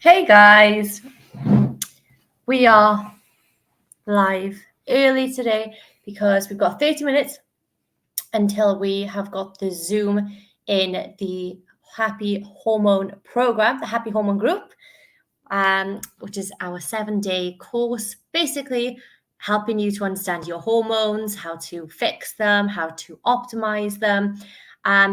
Hey guys, we are live early today because we've got 30 minutes until we have got the Zoom in the Happy Hormone program, the Happy Hormone group, which is our 7-day course, basically helping you to understand your hormones, how to fix them, how to optimize them.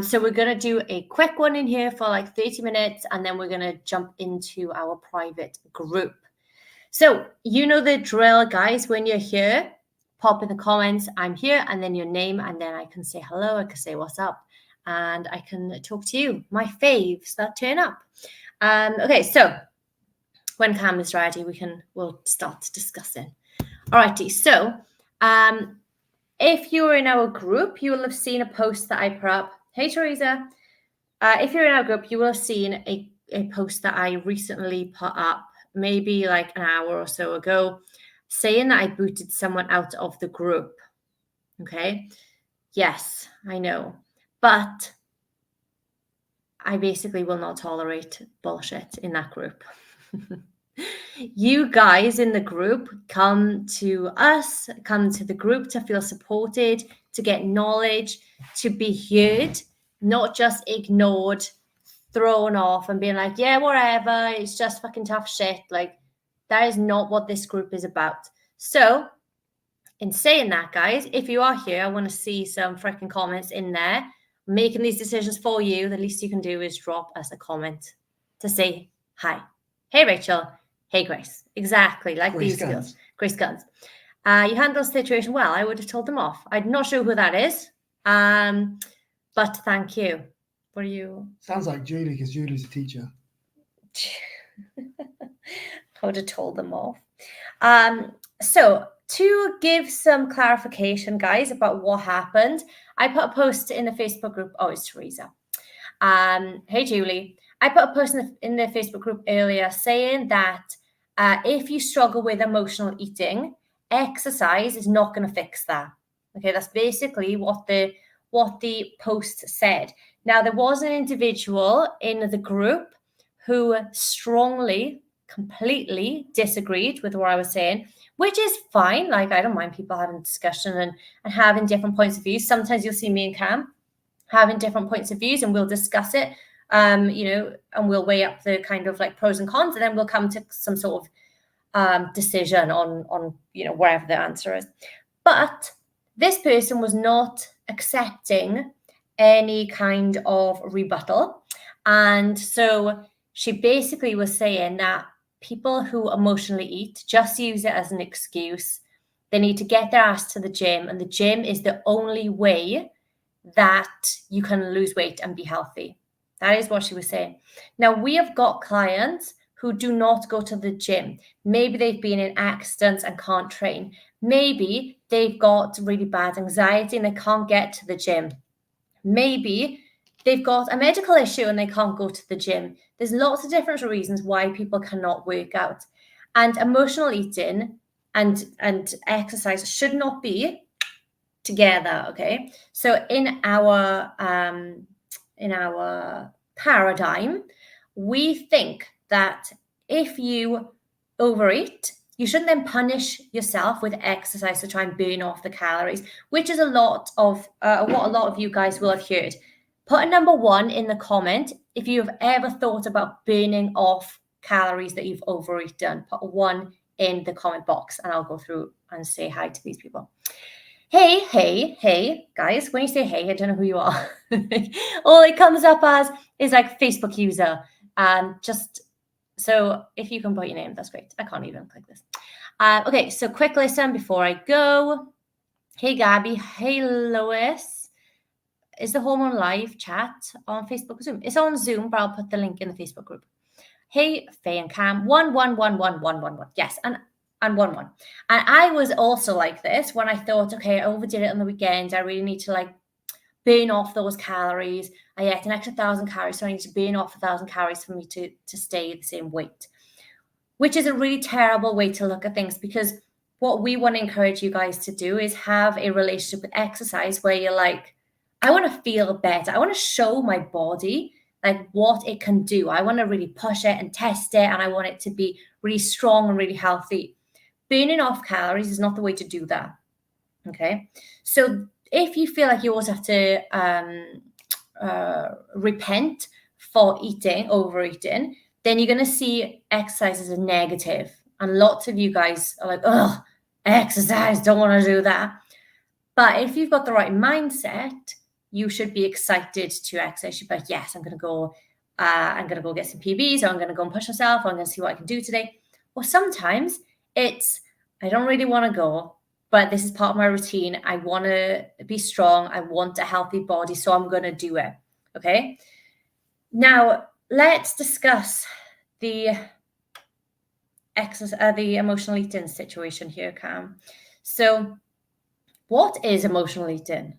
So we're going to do a quick one in here for like 30 minutes, and then we're going to jump into our private group. So you know the drill, guys. When you're here, pop in the comments, I'm here, and then your name, and then I can say hello, I can say what's up, and I can talk to you, my faves that turn up. Okay, so when Cam is ready, we'll start discussing. Alrighty, so if you were in our group, you will have seen a post that I put up. Hey, Teresa. If you're in our group, you will have seen a post that I recently put up, maybe like an hour or so ago, saying that I booted someone out of the group. Okay. Yes, I know. But I basically will not tolerate bullshit in that group. You guys in the group come to us, come to the group to feel supported, to get knowledge, to be heard, not just ignored, thrown off and being like, yeah, whatever, it's just fucking tough shit. Like, that is not what this group is about. So, in saying that, guys, if you are here, I want to see some freaking comments in there. I'm making these decisions for you. The least you can do is drop us a comment to say hi. Hey, Rachel. Hey, Grace. Exactly, like Grace these Guns. girls. Grace Guns. You handled the situation well. I would have told them off. I'm not sure who that is, but thank you. What are you? Sounds like Julie, because Julie's a teacher. I would have told them off. So to give some clarification, guys, about what happened, I put a post in the Facebook group. Oh, it's Teresa. Hey, Julie. I put a post in the Facebook group earlier saying that if you struggle with emotional eating, exercise is not going to fix that. Okay, that's basically what the post said. Now, there was an individual in the group who strongly, completely disagreed with what I was saying, which is fine. Like, I don't mind people having discussion and having different points of view. Sometimes you'll see me and Cam having different points of views and we'll discuss it, and we'll weigh up the kind of like pros and cons, and then we'll come to some sort of decision on wherever the answer is. But this person was not accepting any kind of rebuttal. And so she basically was saying that people who emotionally eat just use it as an excuse. They need to get their ass to the gym, and the gym is the only way that you can lose weight and be healthy. That is what she was saying. Now, we have got clients who do not go to the gym. Maybe they've been in accidents and can't train. Maybe they've got really bad anxiety and they can't get to the gym. Maybe they've got a medical issue and they can't go to the gym. There's lots of different reasons why people cannot work out. And emotional eating and exercise should not be together. Okay, so in our paradigm, we think that if you overeat, you shouldn't then punish yourself with exercise to try and burn off the calories, which is a lot of what a lot of you guys will have heard. Put a number 1 in the comment if you have ever thought about burning off calories that you've overeaten. Put a 1 in the comment box and I'll go through and say hi to these people. Hey, guys, when you say hey, I don't know who you are. All it comes up as is like Facebook user. Just so if you can put your name, that's great. I can't even click this. Okay, so quick listen before I go. Hey, Gabby. Hey, Lois. Is the Hormone Live chat on Facebook or Zoom? It's on Zoom, but I'll put the link in the Facebook group. Hey, Faye and Cam. 1111111. Yes, and 1-1. And I was also like this when I thought, okay, I overdid it on the weekend. I really need to like burn off those calories. I ate an extra 1,000 calories, so I need to burn off 1,000 calories for me to stay the same weight, which is a really terrible way to look at things, because what we want to encourage you guys to do is have a relationship with exercise where you're like, I want to feel better. I want to show my body like what it can do. I want to really push it and test it, and I want it to be really strong and really healthy. Burning off calories is not the way to do that. Okay, so if you feel like you always have to repent for overeating, then you're going to see exercise as a negative. And lots of you guys are like, oh, exercise, don't want to do that. But if you've got the right mindset, you should be excited to exercise. You should be like, yes, I'm going to go get some PBs, or I'm going to go and push myself, or I'm going to see what I can do today. Or sometimes it's, I don't really want to go, but this is part of my routine. I want to be strong. I want a healthy body, so I'm going to do it. Okay. Now let's discuss the emotional eating situation here, Cam. So what is emotional eating?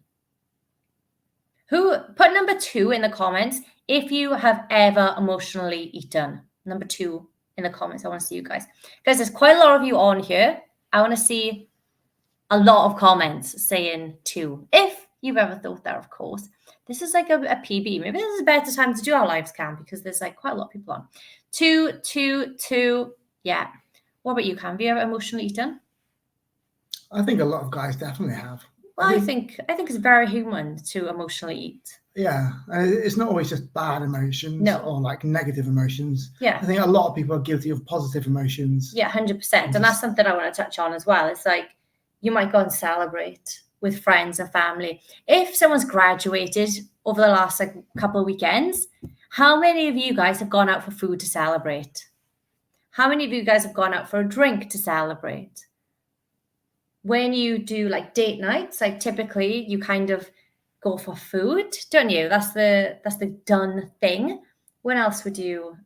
Put number 2 in the comments if you have ever emotionally eaten. Number 2 in the comments. I want to see you guys. Guys, there's quite a lot of you on here. I want to see a lot of comments saying 2. If you've ever thought that, of course. This is like a PB. Maybe this is a better time to do our lives, Cam, because there's like quite a lot of people on. 2. Yeah. What about you, Cam? Have you ever emotionally eaten? I think a lot of guys definitely have. Well, I think it's very human to emotionally eat. Yeah, it's not always just bad emotions or like negative emotions. Yeah. I think a lot of people are guilty of positive emotions. Yeah, 100%. And that's something I want to touch on as well. It's like you might go and celebrate with friends and family. If someone's graduated over the last like couple of weekends, how many of you guys have gone out for food to celebrate? How many of you guys have gone out for a drink to celebrate? When you do like date nights, like typically you kind of go for food, don't you? That's the done thing. When else would you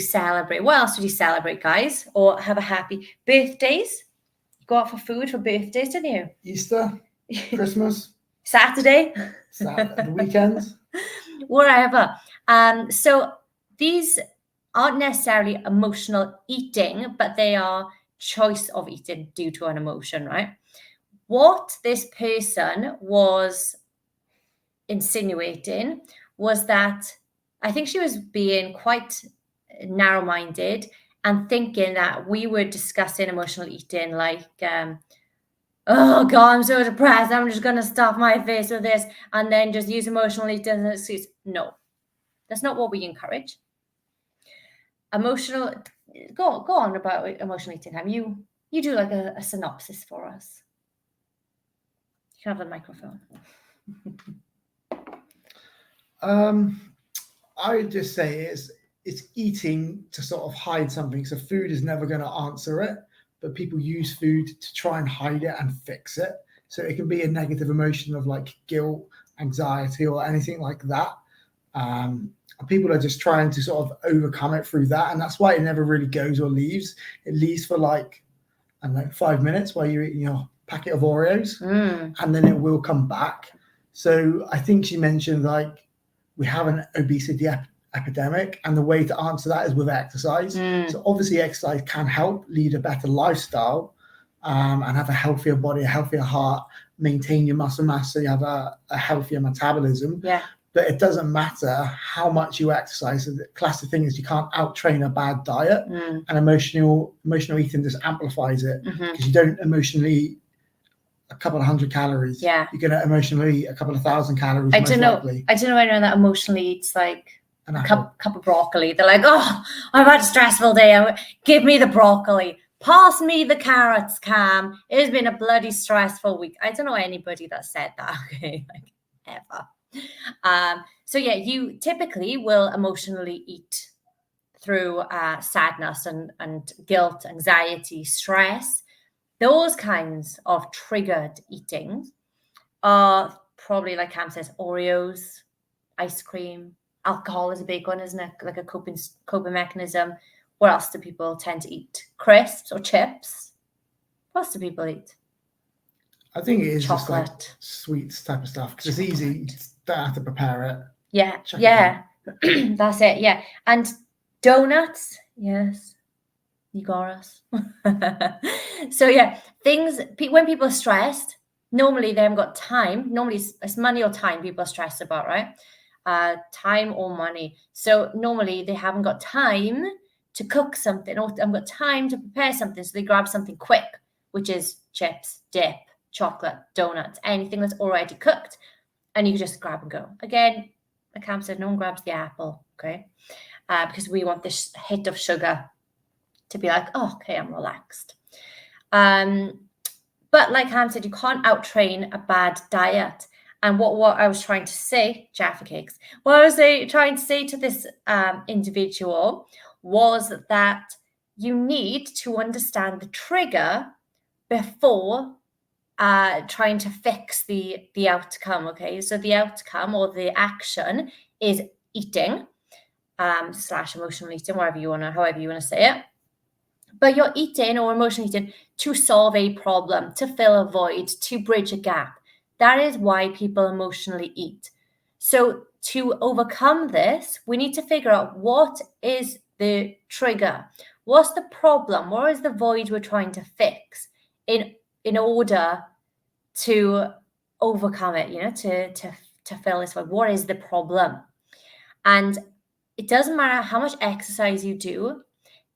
celebrate? What else would you celebrate, guys? Or have a happy birthdays? You go out for food for birthdays, didn't you? Easter, Christmas, Saturday, the weekends, wherever. So these aren't necessarily emotional eating, but they are choice of eating due to an emotion, right? What this person was insinuating was that I think she was being quite narrow-minded and thinking that we were discussing emotional eating like, oh God, I'm so depressed. I'm just going to stuff my face with this and then just use emotional eating as an excuse. No, that's not what we encourage. Go on about emotional eating. You do like a synopsis for us. You can have the microphone. I would just say it's eating to sort of hide something. So food is never going to answer it, but people use food to try and hide it and fix it. So it can be a negative emotion of like guilt, anxiety, or anything like that. People are just trying to sort of overcome it through that, and that's why it never really goes or leaves. It leaves for like, I don't know, 5 minutes while you're eating your packet of Oreos, and then it will come back. So I think she mentioned like we have an obesity epidemic, and the way to answer that is with exercise. So obviously exercise can help lead a better lifestyle, and have a healthier body, a healthier heart, maintain your muscle mass so you have a healthier metabolism. Yeah. But it doesn't matter how much you exercise. The classic thing is you can't out-train a bad diet, and emotional eating just amplifies it because you don't emotionally eat a couple of hundred calories. Yeah. You're going to emotionally eat a couple of thousand calories. I don't know anyone that emotionally eats like a cup of broccoli. They're like, oh, I've had a stressful day. Give me the broccoli. Pass me the carrots, Cam. It has been a bloody stressful week. I don't know anybody that said that. Okay, like ever. So yeah, you typically will emotionally eat through sadness and guilt, anxiety, stress. Those kinds of triggered eating are probably, like Cam says, Oreos, ice cream, alcohol is a big one, isn't it? Like a coping mechanism. What else do people tend to eat? Crisps or chips? What else do people eat? I think it is chocolate, just like sweets type of stuff because it's easy. You don't have to prepare it. Yeah, that's it. Yeah, and donuts. Yes, you got us. So yeah, when people are stressed, normally they haven't got time. Normally it's money or time people are stressed about, right? time or money. So normally they haven't got time to cook something or haven't got time to prepare something. So they grab something quick, which is chips, dip, chocolate, donuts, anything that's already cooked. And you just grab and go. Again, like Cam said, no one grabs the apple, okay? Because we want this hit of sugar to be like, oh, okay, I'm relaxed. But like Cam said, you can't out-train a bad diet. And what I was trying to say, Jaffa Cakes, what I was trying to say to this individual was that you need to understand the trigger before trying to fix the outcome. Okay, so the outcome or the action is eating / emotional eating, however you want to say it. But you're eating or emotional eating to solve a problem, to fill a void, to bridge a gap. That is why people emotionally eat. So to overcome this, we need to figure out what is the trigger, what's the problem, what is the void we're trying to fix in order to overcome it, to fill this void. What is the problem? And it doesn't matter how much exercise you do.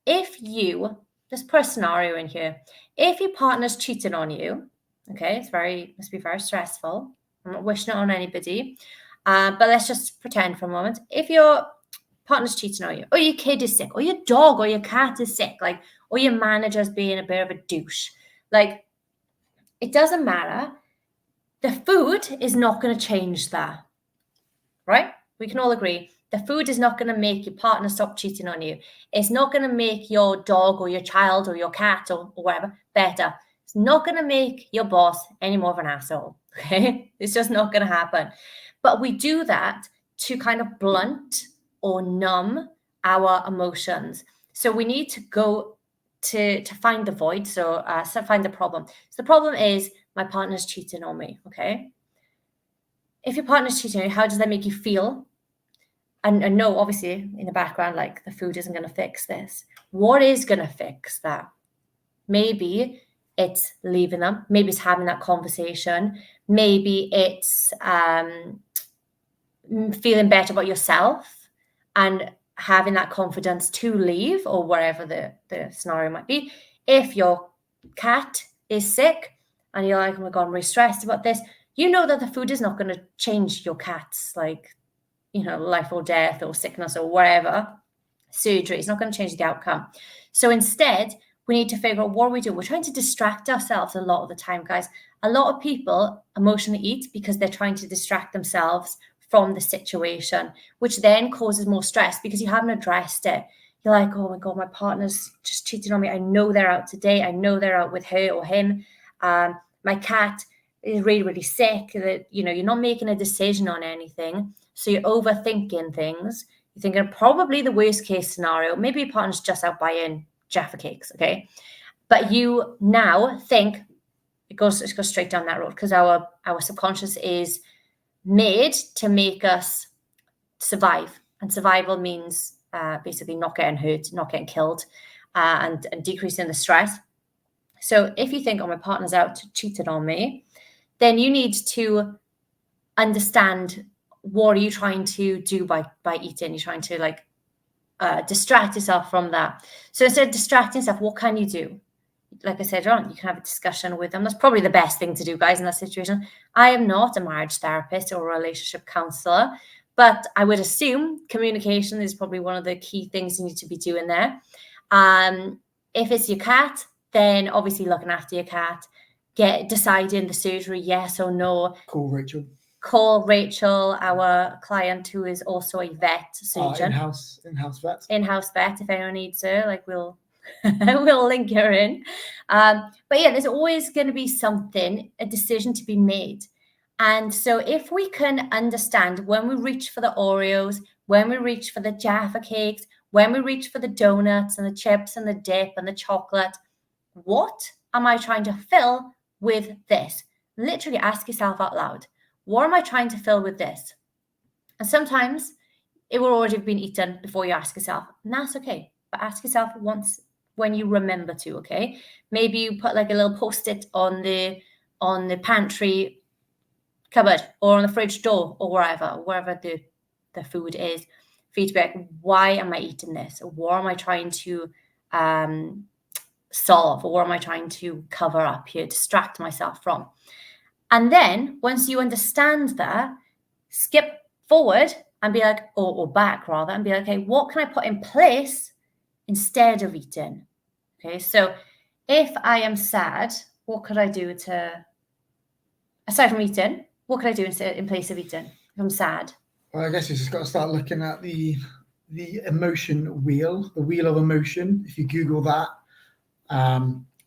If you, let's put a scenario in here. If your partner's cheating on you, okay, must be very stressful. I'm not wishing it on anybody. But let's just pretend for a moment. If your partner's cheating on you, or your kid is sick, or your dog or your cat is sick, or your manager's being a bit of a douche, it doesn't matter. The food is not going to change that, right? We can all agree. The food is not going to make your partner stop cheating on you. It's not going to make your dog or your child or your cat or whatever better. It's not going to make your boss any more of an asshole, okay? It's just not going to happen. But we do that to kind of blunt or numb our emotions. So we need to go to find the void, so find the problem. So the problem is my partner's cheating on me, okay? If your partner's cheating on you, how does that make you feel? And no, obviously, in the background, the food isn't going to fix this. What is going to fix that? Maybe it's leaving them. Maybe it's having that conversation. Maybe it's feeling better about yourself and having that confidence to leave, or whatever the scenario might be. If your cat is sick and you're like, oh my God, I'm really stressed about this, you know that the food is not going to change your cat's life or death or sickness or whatever, surgery. It's not going to change the outcome. So instead, we need to figure out what we do. We're trying to distract ourselves a lot of the time, guys. A lot of people emotionally eat because they're trying to distract themselves from the situation, which then causes more stress because you haven't addressed it. You're like, oh my God, my partner's just cheating on me. I know they're out today. I know they're out with her or him. My cat is really, really sick. That you're not making a decision on anything. So you're overthinking things. You're thinking probably the worst case scenario. Maybe your partner's just out buying Jaffa Cakes, okay? But you now think it goes straight down that road because our subconscious is made to make us survive. And survival means basically not getting hurt, not getting killed, and decreasing the stress. So if you think, oh, my partner's out cheated on me, then you need to understand what are you trying to do by eating. You're trying to distract yourself from that. So instead of distracting yourself, what can you do? Like I said, you can have a discussion with them. That's probably the best thing to do, guys, in that situation. I am not a marriage therapist or a relationship counselor, but I would assume communication is probably one of the key things you need to be doing there. If it's your cat, then obviously looking after your cat, deciding the surgery, yes or no. Call Rachel, our client, who is also a vet surgeon. In-house vet. In-house vet, if anyone needs her, we'll we'll link her in. But yeah, there's always going to be a decision to be made. And so if we can understand when we reach for the Oreos, when we reach for the Jaffa Cakes, when we reach for the donuts and the chips and the dip and the chocolate, what am I trying to fill with this? Literally ask yourself out loud. What am I trying to fill with this? And sometimes it will already have been eaten before you ask yourself, and that's okay. But ask yourself once when you remember to, okay? Maybe you put a little post-it on the pantry cupboard or on the fridge door or wherever the the food is, for you to be like, why am I eating this? Or what am I trying to solve? Or what am I trying to cover up here, distract myself from? And then once you understand that, skip forward and be like, or back rather, and be like, okay, what can I put in place instead of eating? Okay, so if I am sad, what could I do aside from eating, what could I do in place of eating if I'm sad? Well, I guess you just got to start looking at the emotion wheel, the wheel of emotion. If you Google that,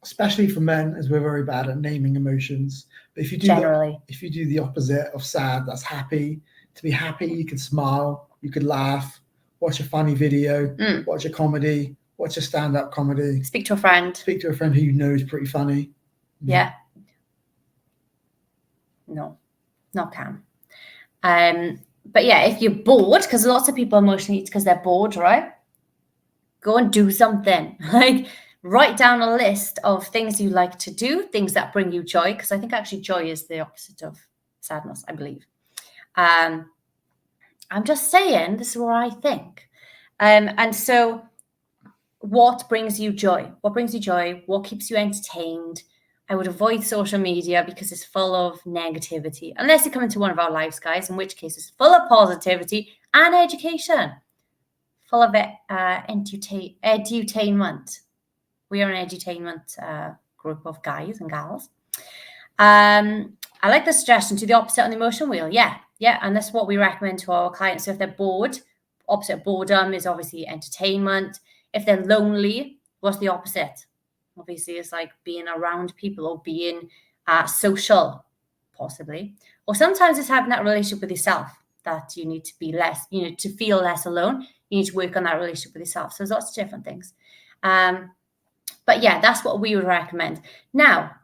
especially for men, as we're very bad at naming emotions. But if you do if you do the opposite of sad, that's happy. To be happy, you can smile, you could laugh, watch a funny video, watch a comedy, watch a stand-up comedy. Speak to a friend Who you know is pretty funny. Yeah. No, not calm. But yeah, if you're bored, because lots of people emotionally eat because they're bored, right? Go and do something. Like, write down a list of things you like to do, things that bring you joy, because I think actually joy is the opposite of sadness, I believe. I'm just saying, this is what I think. And so what brings you joy? What brings you joy? What keeps you entertained? I would avoid social media because it's full of negativity, unless you come into one of our lives, guys, in which case it's full of positivity and education, full of edutainment. We are an edutainment group of guys and gals. I like the suggestion to the opposite on the emotion wheel. Yeah, and that's what we recommend to our clients. So if they're bored, opposite of boredom is obviously entertainment. If they're lonely, what's the opposite? Obviously, it's like being around people or being social, possibly. Or sometimes it's having that relationship with yourself that you need to be less, to feel less alone. You need to work on that relationship with yourself. So there's lots of different things. But yeah, that's what we would recommend. Now,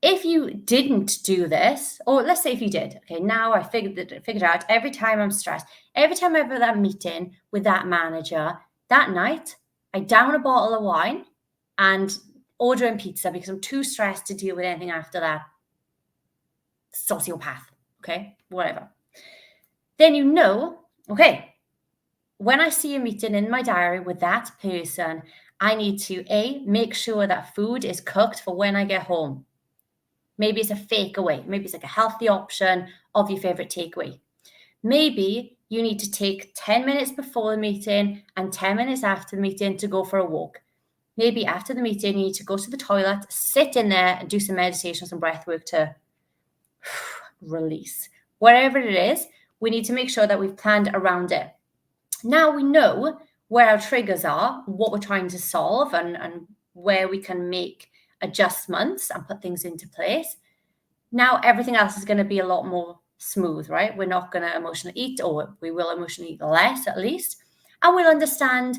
if you didn't do this, or let's say if you did, okay, now I figured out every time I'm stressed, every time I have that meeting with that manager, that night, I down a bottle of wine and order in pizza because I'm too stressed to deal with anything after that. Sociopath, okay, whatever. Then okay, when I see a meeting in my diary with that person, I need to make sure that food is cooked for when I get home. Maybe it's a fake away. Maybe it's like a healthy option of your favorite takeaway. Maybe you need to take 10 minutes before the meeting and 10 minutes after the meeting to go for a walk. Maybe after the meeting, you need to go to the toilet, sit in there and do some meditation, some breath work to release. Whatever it is, we need to make sure that we've planned around it. Now we know where our triggers are, what we're trying to solve, and where we can make adjustments and put things into place. Now everything else is going to be a lot more smooth, right? We're not going to emotionally eat, or we will emotionally eat less at least. And we'll understand,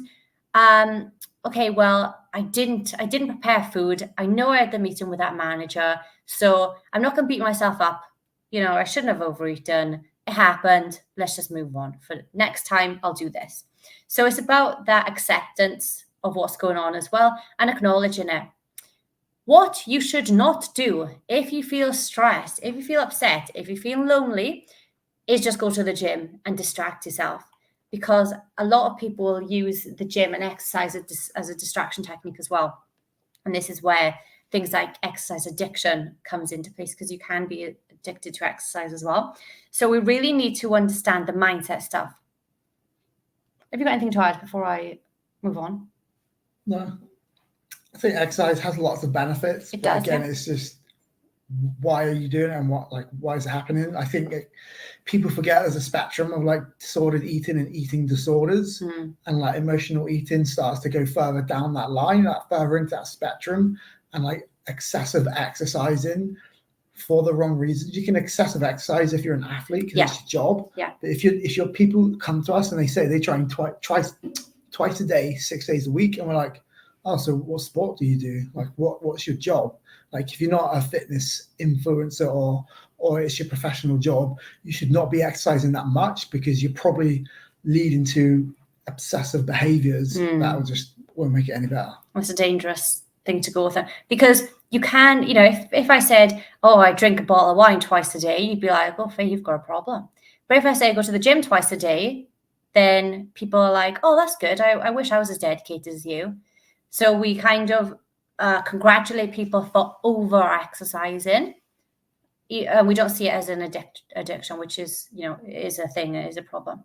okay, well, I didn't prepare food. I know I had the meeting with that manager, so I'm not going to beat myself up. I shouldn't have overeaten. It happened. Let's just move on. For next time, I'll do this. So it's about that acceptance of what's going on as well and acknowledging it. What you should not do if you feel stressed, if you feel upset, if you feel lonely, is just go to the gym and distract yourself. Because a lot of people will use the gym and exercise as a distraction technique as well. And this is where things like exercise addiction comes into place, because you can be addicted to exercise as well. So we really need to understand the mindset stuff. Have you got anything to add before I move on? No. I think exercise has lots of benefits. It does, again, it's just, why are you doing it and why is it happening? I think people forget there's a spectrum of disordered eating and eating disorders, and emotional eating starts to go further down that line, further into that spectrum, and excessive exercising for the wrong reasons. You can excessive exercise if you're an athlete because it's your job. Yeah. But if your people come to us and they say they train twice a day, 6 days a week, and we're like, oh, so what sport do you do? What's your job? If you're not a fitness influencer or it's your professional job, you should not be exercising that much, because you're probably leading to obsessive behaviors that won't make it any better. It's a dangerous thing to go with it, because you can, if I said, oh, I drink a bottle of wine twice a day, you'd be like, oh, Faye, you've got a problem. But if I say I go to the gym twice a day, then people are like, oh, that's good. I wish I was as dedicated as you. So we kind of congratulate people for over-exercising. We don't see it as an addiction, which is, is a thing, it is a problem.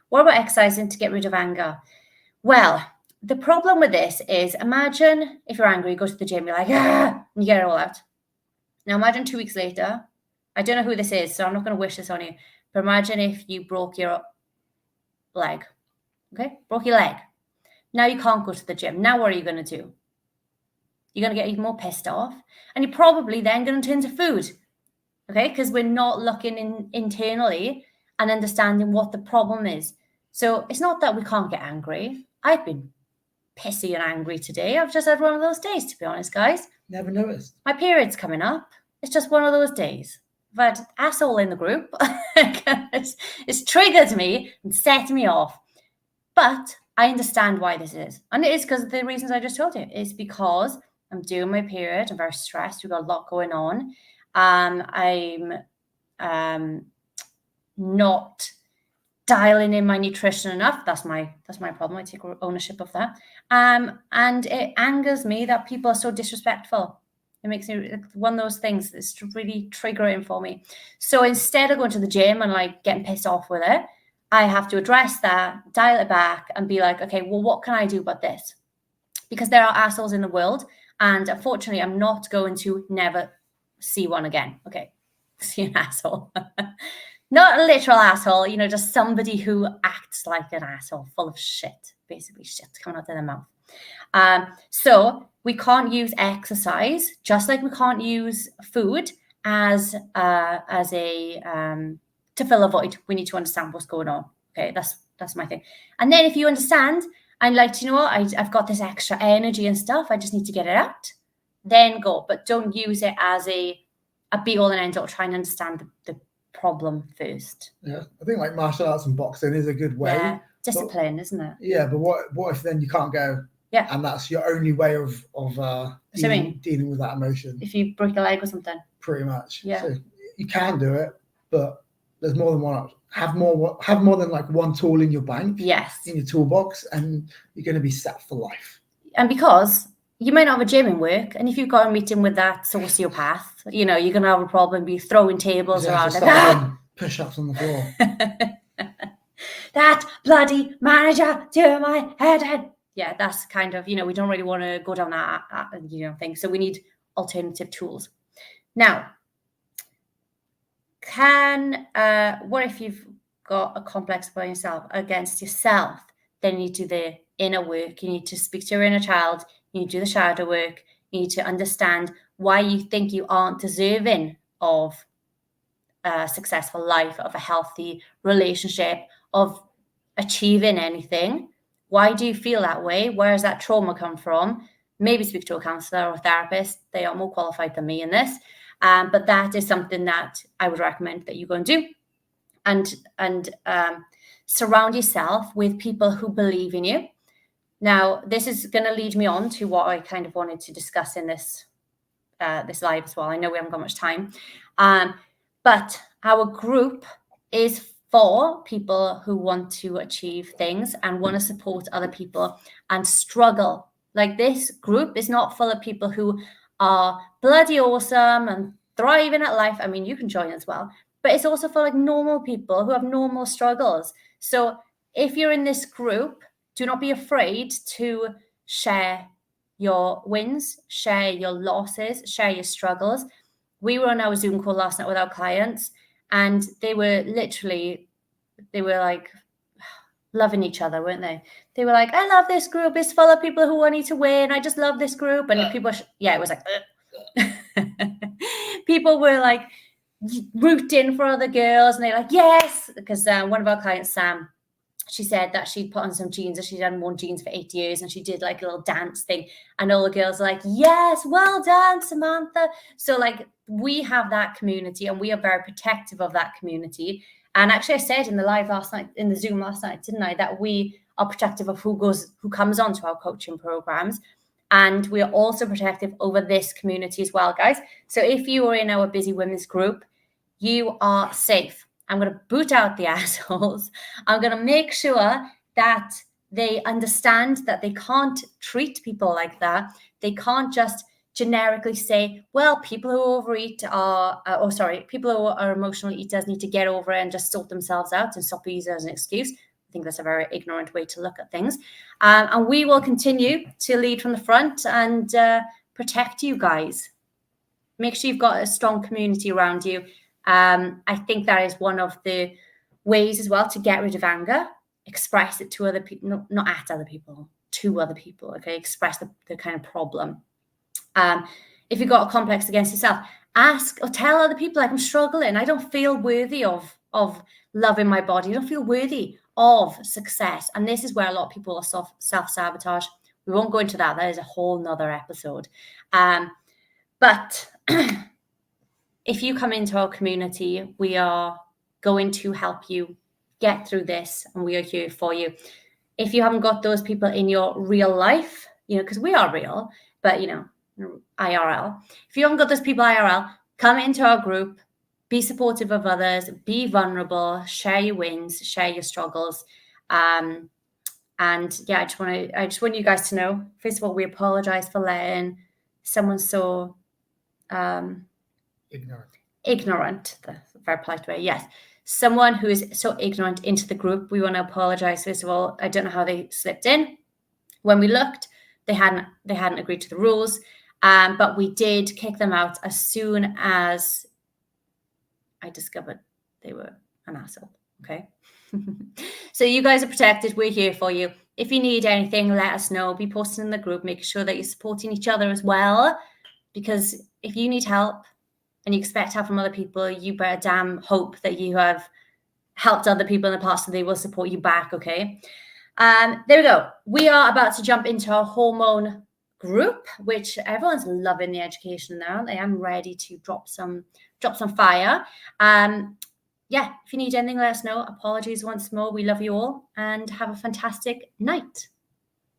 What about exercising to get rid of anger? Well, the problem with this is, imagine if you're angry, you go to the gym, you're like, and you get it all out. Now imagine 2 weeks later, I don't know who this is, so I'm not going to wish this on you, but imagine if you broke your leg, okay? Broke your leg. Now you can't go to the gym. Now what are you going to do? You're going to get even more pissed off, and you're probably then going to turn to food, okay? Because we're not looking internally and understanding what the problem is. So it's not that we can't get angry. I've been pissy and angry today. I've just had one of those days, to be honest, guys. Never noticed. My period's coming up. It's just one of those days. I've had asshole in the group. it's triggered me and set me off. But I understand why this is. And it is because of the reasons I just told you. It's because I'm doing my period. I'm very stressed. We've got a lot going on. I'm not dialing in my nutrition enough. That's my problem. I take ownership of that. And it angers me that people are so disrespectful. It makes me one of those things that's really triggering for me. So instead of going to the gym and like getting pissed off with it, I have to address that, dial it back, and be like, okay, well, what can I do about this? Because there are assholes in the world, and unfortunately, I'm not going to never see one again. Okay, see an asshole. Not a literal asshole, just somebody who acts like an asshole, full of shit, basically shit coming out of their mouth. So we can't use exercise, just like we can't use food as a to fill a void. We need to understand what's going on. Okay, that's my thing. And then if you understand, and like, you know what, I've got this extra energy and stuff, I just need to get it out, then go. But don't use it as a be all and end all. Try and understand the problem first. Yeah, I think like martial arts and boxing is a good way. Yeah, discipline, isn't it? Yeah, but what if then you can't go? Yeah, and that's your only way of dealing with that emotion. If you break a leg or something. Pretty much. Yeah. So you can do it, but there's more than one. Have more than like one tool in your bank. Yes. In your toolbox, and you're going to be set for life. And because you might not have a gym in work, and if you've got a meeting with that sociopath, you're going to have a problem. Be throwing tables around. Push-ups on the floor. That bloody manager to my head. Yeah, that's kind of, we don't really want to go down that, thing. So we need alternative tools. Now, what if you've got a complex about yourself against yourself? Then you need to do the inner work. You need to speak to your inner child. You need to do the shadow work. You need to understand why you think you aren't deserving of a successful life, of a healthy relationship, of achieving anything. Why do you feel that way? Where does that trauma come from? Maybe speak to a counselor or a therapist. They are more qualified than me in this. But that is something that I would recommend that you go and do. And surround yourself with people who believe in you. Now, this is going to lead me on to what I kind of wanted to discuss in this live as well. I know we haven't got much time. But our group is for people who want to achieve things and want to support other people and struggle. Like, this group is not full of people who are bloody awesome and thriving at life. I mean, you can join as well, but it's also for like normal people who have normal struggles. So if you're in this group, do not be afraid to share your wins, share your losses, share your struggles. We were on our Zoom call last night with our clients, and they were like loving eeach other, weren't they? They were like, I love this group. It's full of people who want you to win. I just love this group. And people, it was like, people were like rooting for other girls, and they're like, yes, because one of our clients, Sam, she said that she'd put on some jeans, and she'd hadn't worn jeans for 8 years, and she did like a little dance thing, and all the girls are like, yes, well done, Samantha. So like, we have that community, and we are very protective of that community. And actually, I said in the live last night, in the Zoom last night, didn't I, that we are protective of who comes onto our coaching programs. And we are also protective over this community as well, guys. So if you are in our Busy Women's group, you are safe. I'm going to boot out the assholes. I'm going to make sure that they understand that they can't treat people like that. They can't just generically say, well, people who overeat are, people who are emotional eaters need to get over it and just sort themselves out and stop using it as an excuse. I think that's a very ignorant way to look at things. And we will continue to lead from the front and protect you guys. Make sure you've got a strong community around you. I think that is one of the ways as well to get rid of anger. Express it to other people, not at other people, to other people. Okay, express the kind of problem. If you've got a complex against yourself, ask or tell other people, like, I'm struggling. I don't feel worthy of loving my body. I don't feel worthy of success. And this is where a lot of people are self-sabotage. We won't go into that. That is a whole nother episode. But if you come into our community, we are going to help you get through this, and we are here for you. If you haven't got those people in your real life, because we are real, but IRL. If you haven't got those people IRL, come into our group, be supportive of others, be vulnerable, share your wins, share your struggles. And yeah, I just want you guys to know, first of all, we apologize for letting someone so ignorant, that's a very polite way, yes. Someone who is so ignorant into the group. We want to apologize. First of all, I don't know how they slipped in. When we looked, they hadn't agreed to the rules, but we did kick them out as soon as I discovered they were an asshole. Okay, so you guys are protected. We're here for you. If you need anything, let us know. Be posting in the group, making sure that you're supporting each other as well, because if you need help and you expect help from other people, you better damn hope that you have helped other people in the past so they will support you back, okay? There we go. We are about to jump into our hormone group, which everyone's loving the education now. I am ready to drop some fire. Yeah, if you need anything, let us know. Apologies once more. We love you all and have a fantastic night.